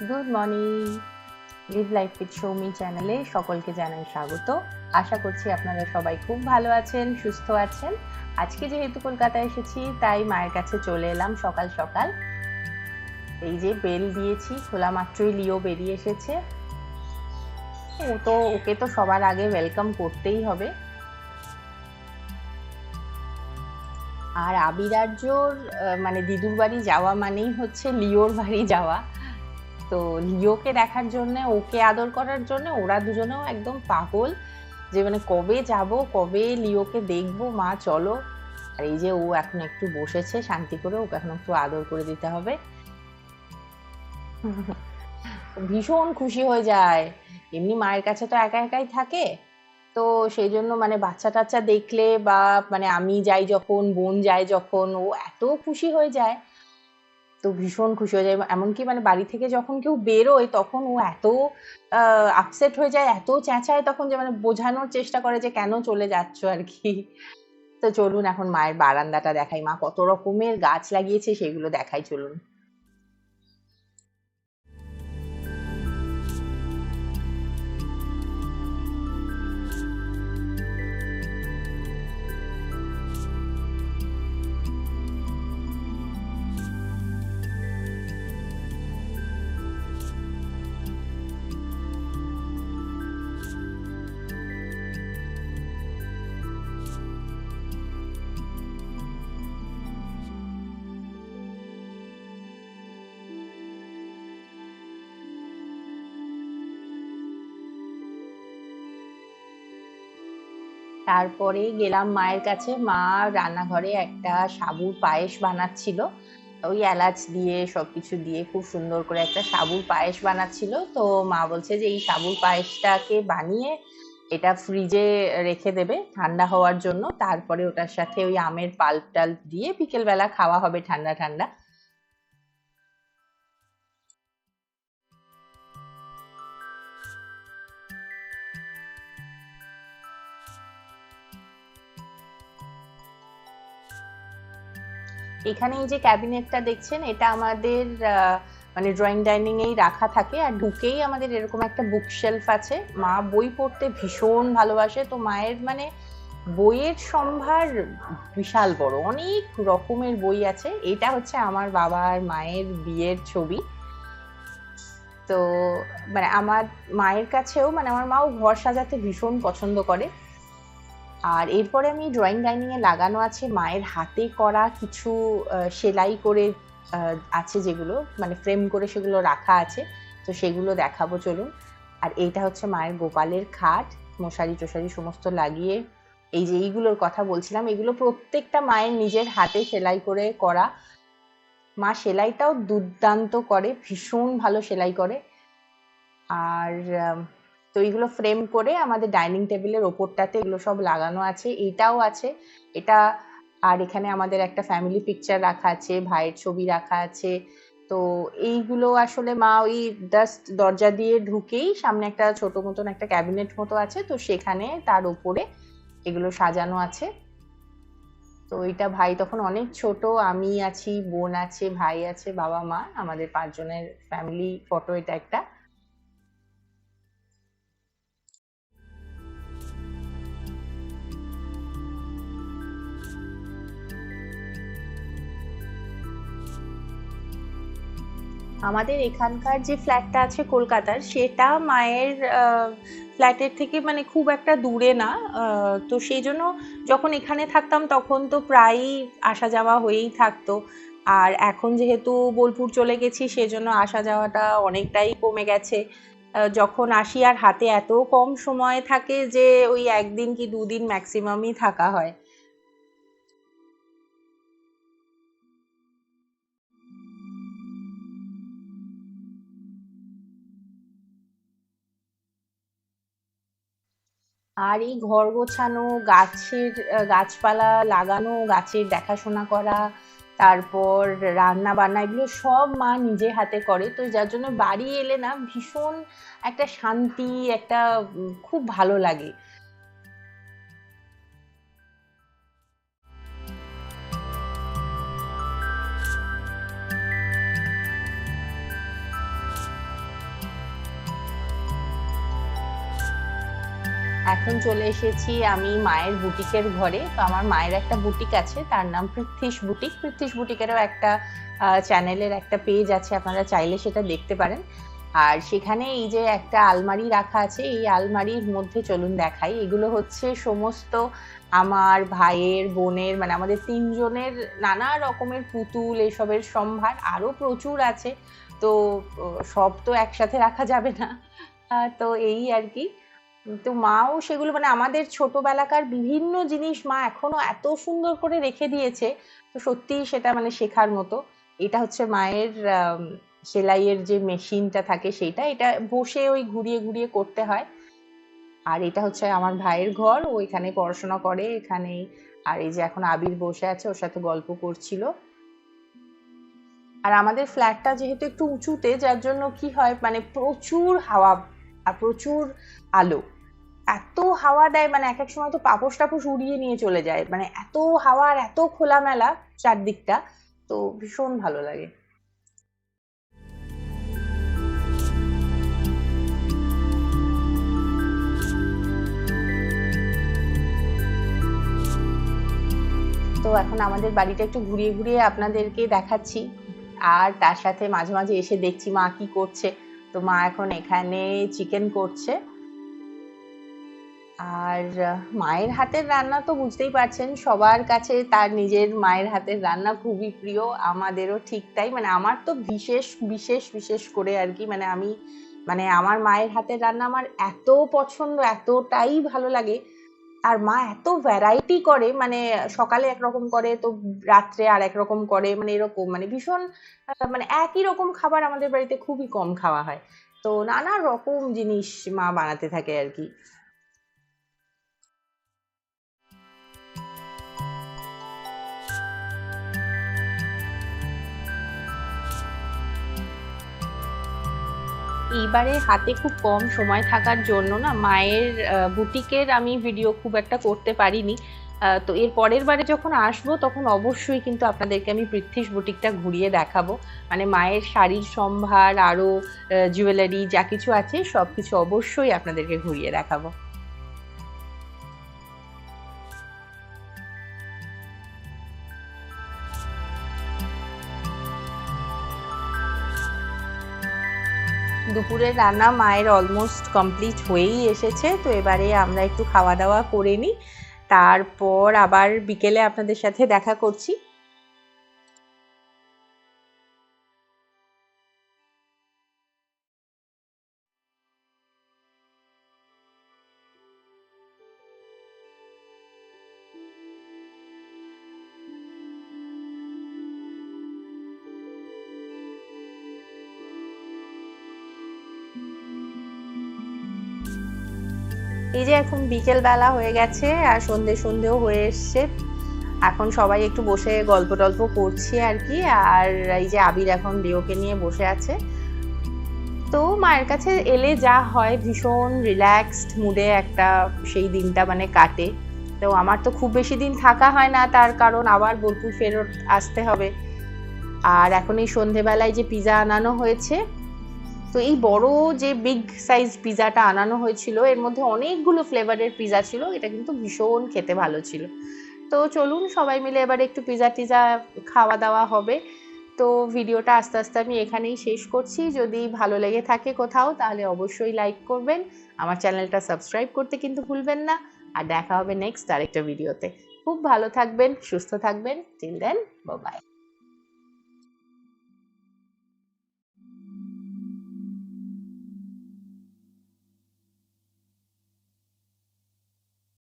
Good morning. Live life with Soumi চ্যানেলে সকলকে জানাই স্বাগত। আশা করছি আপনারা সবাই খুব ভালো আছেন, সুস্থ আছেন। আজকে যেহেতু কলকাতায় এসেছি তাই মায়ের কাছে চলে এলাম সকাল সকাল। এই যে বেল দিয়েছি, খোলা মাত্রই লিও বেরিয়ে এসেছে। ওকে তো সবার আগে ওয়েলকাম করতেই হবে। আর আবিরার্যর মানে দিদুর বাড়ি যাওয়া মানেই হচ্ছে লিওর বাড়ি যাওয়া। তো লিওকে দেখার জন্য, ওকে আদর করার জন্য ওরা দুজনেও একদম পাগল যে মানে কবে যাব, কবে লিওকে দেখবো, মা চলো। আর এই যে ও এখন একটু বসেছে শান্তি করে, ওকে এখন একটু আদর করে দিতে হবে। ভীষণ খুশি হয়ে যায়। এমনি মায়ের কাছে তো একা একাই থাকে, তো সেই জন্য মানে বাচ্চা টাচ্চা দেখলে বা মানে আমি যাই যখন, বোন যায় যখন, ও এত খুশি হয়ে যায়। তো ভীষণ খুশি হয়ে যায়, এমনকি মানে বাড়ি থেকে যখন কেউ বেরোয় তখন ও এত আপসেট হয়ে যায়, এত চেঁচায় তখন যে মানে বোঝানোর চেষ্টা করে যে কেন চলে যাচ্ছ আর কি। তো চলুন এখন মায়ের বারান্দাটা দেখাই, মা কত রকমের গাছ লাগিয়েছে সেগুলো দেখাই, চলুন। তারপরে গেলাম মায়ের কাছে, মা রান্নাঘরে একটা সাবুর পায়েস বানাচ্ছিল, ওই এলাচ দিয়ে সবকিছু দিয়ে খুব সুন্দর করে একটা সাবুর পায়েস বানাচ্ছিল। তো মা বলছে যে এই সাবুর পায়েসটাকে বানিয়ে এটা ফ্রিজে রেখে দেবে ঠান্ডা হওয়ার জন্য, তারপরে ওটার সাথে ওই আমের পাল্প টাল্প দিয়ে বিকেল বেলা খাওয়া হবে ঠান্ডা ঠান্ডা। এখানে এই যে ক্যাবিনেটটা দেখছেন, এটা আমাদের মানে ড্রয়িং ডাইনিং এই রাখা থাকে, আর ঢুকেই আমাদের এরকম একটা বুক শেলফ আছে। মা বই পড়তে ভীষণ ভালোবাসে, তো মায়ের মানে বইয়ের সম্ভার বিশাল বড়, অনেক রকমের বই আছে। এটা হচ্ছে আমার বাবা আর মায়ের বিয়ের ছবি। তো মানে আমার মায়ের কাছেও মানে আমার মাও ঘর সাজাতে ভীষণ পছন্দ করে। আর এরপরে আমি ড্রয়িং ডাইনিং এ লাগানো আছে মায়ের হাতে করা কিছু সেলাই করে আছে, যেগুলো মানে ফ্রেম করে সেগুলো রাখা আছে, তো সেগুলো দেখাবো চলুন। আর এইটা হচ্ছে মায়ের গোপালের খাট, মশারি টশারি সমস্ত লাগিয়ে। এই যে এইগুলোর কথা বলছিলাম, এগুলো প্রত্যেকটা মায়ের নিজের হাতে সেলাই করে করা। মা সেলাইটাও দুর্দান্ত করে, ভীষণ ভালো সেলাই করে। আর তো এইগুলো ফ্রেম করে আমাদের ডাইনিং টেবিলের ওপরটাতে এগুলো সব লাগানো আছে, এইটাও আছে এটা। আর এখানে আমাদের একটা ফ্যামিলি পিকচার রাখা আছে, ভাইয়ের ছবি রাখা আছে। তো এইগুলো আসলে মা ওই জাস্ট দরজা দিয়ে ঢুকেই সামনে একটা ছোট মতন একটা ক্যাবিনেট মতো আছে, তো সেখানে তার উপরে এগুলো সাজানো আছে। তো এটা ভাই তখন অনেক ছোট, আমি আছি, বোন আছে, ভাই আছে, বাবা মা, আমাদের 5 জনের ফ্যামিলি ফটো এটা একটা। আমাদের এখানকার যে ফ্ল্যাটটা আছে কলকাতার, সেটা মায়ের ফ্ল্যাটের থেকে মানে খুব একটা দূরে না। তো সেই জন্য যখন এখানে থাকতাম তখন তো প্রায়ই আসা যাওয়া হয়েই থাকতো। আর এখন যেহেতু বোলপুর চলে গেছি সেজন্য আসা যাওয়াটা অনেকটাই কমে গেছে। যখন আসি আর হাতে এত কম সময় থাকে যে ওই 1 দিন কি 2 দিন ম্যাক্সিমামই থাকা হয়। আর এই ঘর গোছানো, গাছের গাছপালা লাগানো, গাছের দেখাশোনা করা, তারপর রান্না বান্না, এগুলো সব মা নিজে হাতে করে। তো যার জন্য বাড়ি এলে না ভীষণ একটা শান্তি, একটা খুব ভালো লাগে। এখন চলে এসেছি আমি মায়ের বুটিকের ঘরে। তো আমার মায়ের একটা বুটিক আছে, তার নাম পৃথ্বীশ বুটিক। পৃথ্বীশ বুটিকেরও একটা চ্যানেলের একটা পেজ আছে, আপনারা চাইলে সেটা দেখতে পারেন। আর সেখানে এই যে একটা আলমারি রাখা আছে, এই আলমারির মধ্যে চলুন দেখাই। এগুলো হচ্ছে সমস্ত আমার ভাইয়ের, বোনের, মানে আমাদের তিনজনের নানা রকমের পুতুল, এসবের সম্ভার। আরো প্রচুর আছে, তো সব তো একসাথে রাখা যাবে না। তো এই আর কি। তো মাও সেগুলো, মানে আমাদের ছোটবেলাকার বিভিন্ন জিনিস মা এখনো এত সুন্দর করে রেখে দিয়েছে। তো সত্যিই সেটা মানে শেখার মতো। এটা হচ্ছে মায়ের সেলাইয়ের যে মেশিনটা থাকে সেইটা, এটা বসে ওই ঘুরিয়ে ঘুরিয়ে করতে হয়। আর এটা হচ্ছে আমার ভাইয়ের ঘর, ও এখানে পড়াশোনা করে এখানেই। আর এই যে এখন আবির বসে আছে, ওর সাথে গল্প করছিল। আর আমাদের ফ্ল্যাটটা যেহেতু একটু উঁচুতে, যার জন্য কি হয় মানে প্রচুর হাওয়া আর প্রচুর আলো। এত হাওয়া দেয়, মানে এক এক সময় তো পাপোশ টাপোশ উড়িয়ে নিয়ে চলে যায়, মানে এত হাওয়া আর এত খোলামেলা চারদিকটা, তো ভীষণ ভালো লাগে। তো এখন আমাদের বাড়িটা একটু ঘুরিয়ে ঘুরিয়ে আপনাদেরকে দেখাচ্ছি। আর তার সাথে মাঝে মাঝে এসে দেখছি মা কি করছে। তো মা এখন এখানে চিকেন করছে। আর মায়ের হাতের রান্না তো বুঝতেই পারছেন, সবার কাছে তার নিজের মায়ের হাতের রান্না খুবই প্রিয়। আমাদেরও ঠিক তাই, মানে আমার তো বিশেষ বিশেষ বিশেষ করে আর কি, মানে আমি, মানে আমার মায়ের হাতের রান্না আমার এত পছন্দ, এতটাই ভালো লাগে। আর মা এত ভ্যারাইটি করে, মানে সকালে একরকম করে, তো রাত্রে আর একরকম করে, মানে এরকম, মানে ভীষণ মানে একই রকম খাবার আমাদের বাড়িতে খুবই কম খাওয়া হয়। তো নানা রকম জিনিস মা বানাতে থাকে আর কি। এইবারে হাতে খুব কম সময় থাকার জন্য না মায়ের বুটিকের আমি ভিডিও খুব একটা করতে পারিনি। তো এর পরের বারে যখন আসবো তখন অবশ্যই কিন্তু আপনাদেরকে আমি পৃথ্বীশ বুটিকটা ঘুরিয়ে দেখাবো। মানে মায়ের শাড়ির সম্ভার, আরো জুয়েলারি যা কিছু আছে সবকিছু অবশ্যই আপনাদেরকে ঘুরিয়ে দেখাবো। দুপুরের রান্না মায়ের অলমোস্ট কমপ্লিট হয়েই এসেছে। তো এবারে আমরা একটু খাওয়া দাওয়া করে নিই, তারপর আবার বিকেলে আপনাদের সাথে দেখা করছি। এই যে এখন বিকেল বেলা হয়ে গেছে আর সন্ধেও হয়ে এসছে। এখন সবাই একটু বসে গল্প টল্প করছি আর কি। আর এই যে আবির এখন লিওকে নিয়ে বসে আছে। তো মায়ের কাছে এলে যা হয়, ভীষণ রিল্যাক্সড মুডে একটা সেই দিনটা মানে কাটে। তো আমার তো খুব বেশি দিন থাকা হয় না, তার কারণ আবার বোলপুর ফেরত আসতে হবে। আর এখন এই সন্ধেবেলায় যে পিজা আনানো হয়েছে, তো এই বড় যে বিগ সাইজ পিজাটা আনানো হয়েছিল, এর মধ্যে অনেকগুলো ফ্লেভারের পিজা ছিল, এটা কিন্তু ভীষণ খেতে ভালো ছিল। তো চলুন সবাই মিলে এবার একটু পিজা টিজা খাওয়া দাওয়া হবে। তো ভিডিওটা আস্তে আস্তে আমি এখানেই শেষ করছি। যদি ভালো লেগে থাকে কোথাও তাহলে অবশ্যই লাইক করবেন, আমার চ্যানেলটা সাবস্ক্রাইব করতে কিন্তু ভুলবেন না। আর দেখা হবে নেক্সট আরেকটা ভিডিওতে। খুব ভালো থাকবেন, সুস্থ থাকবেন। Till then, bye by.